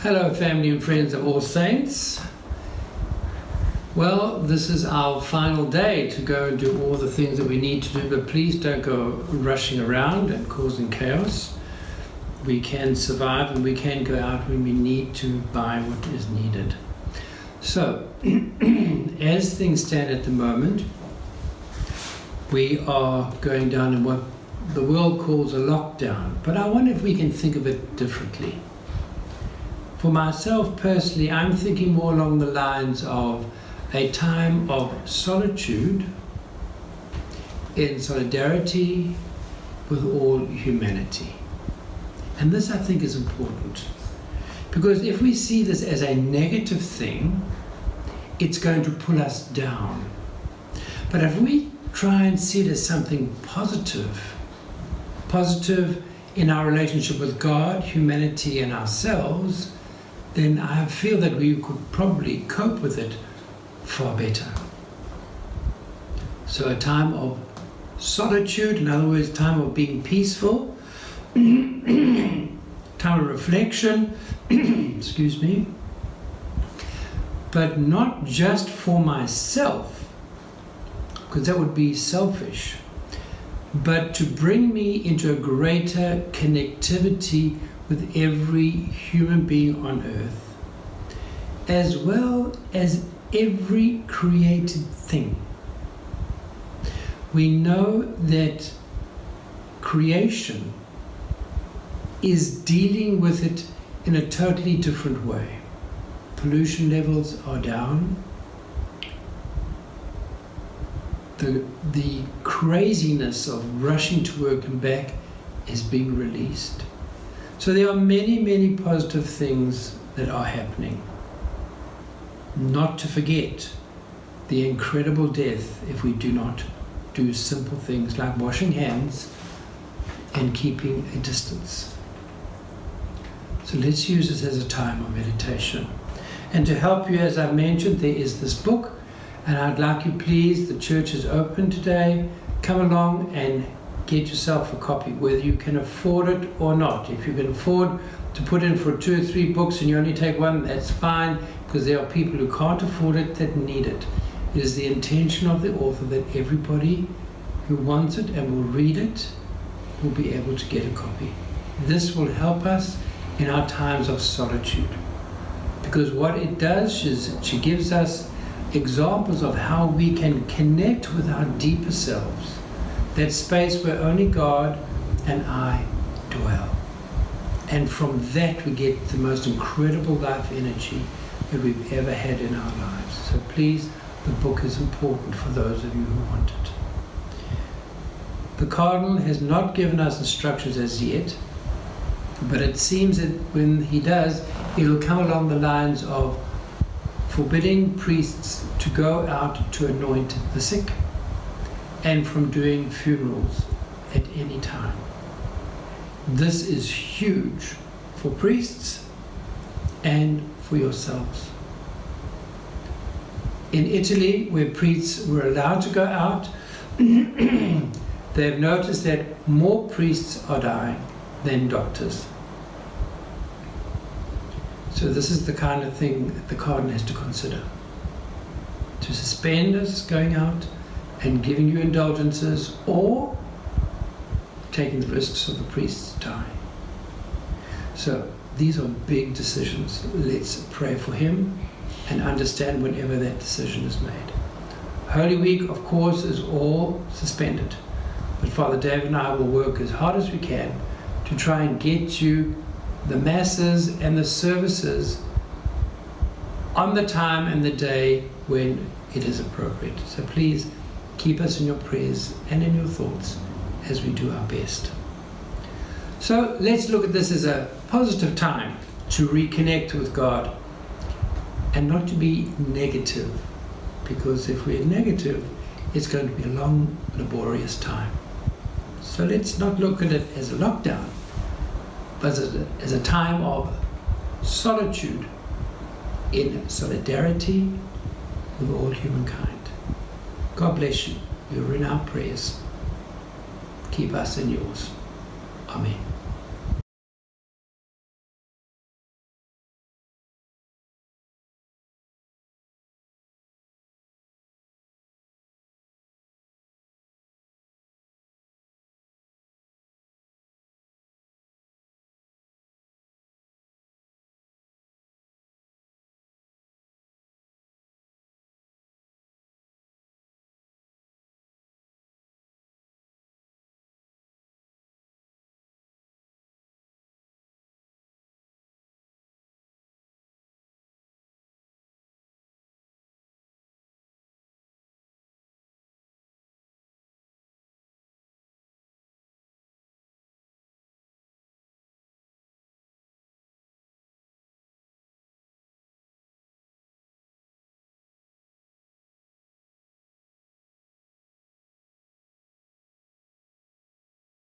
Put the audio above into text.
Hello, family and friends of All Saints. Well, this is our final day to go and do all the things that we need to do, but please don't go rushing around and causing chaos. We can survive and we can go out when we need to buy what is needed. So, as things stand at the moment, we are going down in what the world calls a lockdown, but I wonder if we can think of it differently. For myself personally, I'm thinking more along the lines of a time of solitude in solidarity with all humanity. And this, I think, is important. Because if we see this as a negative thing, it's going to pull us down. But if we try and see it as something positive in our relationship with God, humanity, and ourselves, then I feel that we could probably cope with it far better. So a time of solitude, in other words, time of being peaceful, time of reflection, excuse me, but not just for myself, because that would be selfish, but to bring me into a greater connectivity with every human being on earth, as well as every created thing. We know that creation is dealing with it in a totally different way. Pollution levels are down. The craziness of rushing to work and back is being released. So there are many, many positive things that are happening. Not to forget the incredible death if we do not do simple things like washing hands and keeping a distance. So let's use this as a time of meditation. And to help you, as I mentioned, there is this book, and I'd like you, please, the church is open today, come along and get yourself a copy, whether you can afford it or not. If you can afford to put in for 2 or 3 books and you only take one, that's fine, because there are people who can't afford it that need it. It is the intention of the author that everybody who wants it and will read it will be able to get a copy. This will help us in our times of solitude, because what it does is she gives us examples of how we can connect with our deeper selves, that space where only God and I dwell. And from that we get the most incredible life energy that we've ever had in our lives. So please, the book is important for those of you who want it. The Cardinal has not given us instructions as yet, but it seems that when he does, it'll come along the lines of forbidding priests to go out to anoint the sick, and from doing funerals at any time. This is huge for priests and for yourselves. In Italy, where priests were allowed to go out, they've noticed that more priests are dying than doctors. So this is the kind of thing that the Cardinal has to consider. To suspend us going out and giving you indulgences, or taking the risks of the priests dying. So these are big decisions. Let's pray for him and understand whenever that decision is made. Holy Week, of course, is all suspended. But Father David and I will work as hard as we can to try and get you the masses and the services on the time and the day when it is appropriate. So please keep us in your prayers and in your thoughts as we do our best. So let's look at this as a positive time to reconnect with God and not to be negative, because if we're negative, it's going to be a long, laborious time. So let's not look at it as a lockdown, but as a time of solitude in solidarity with all humankind. God bless you. You're in our prayers. Keep us in yours. Amen.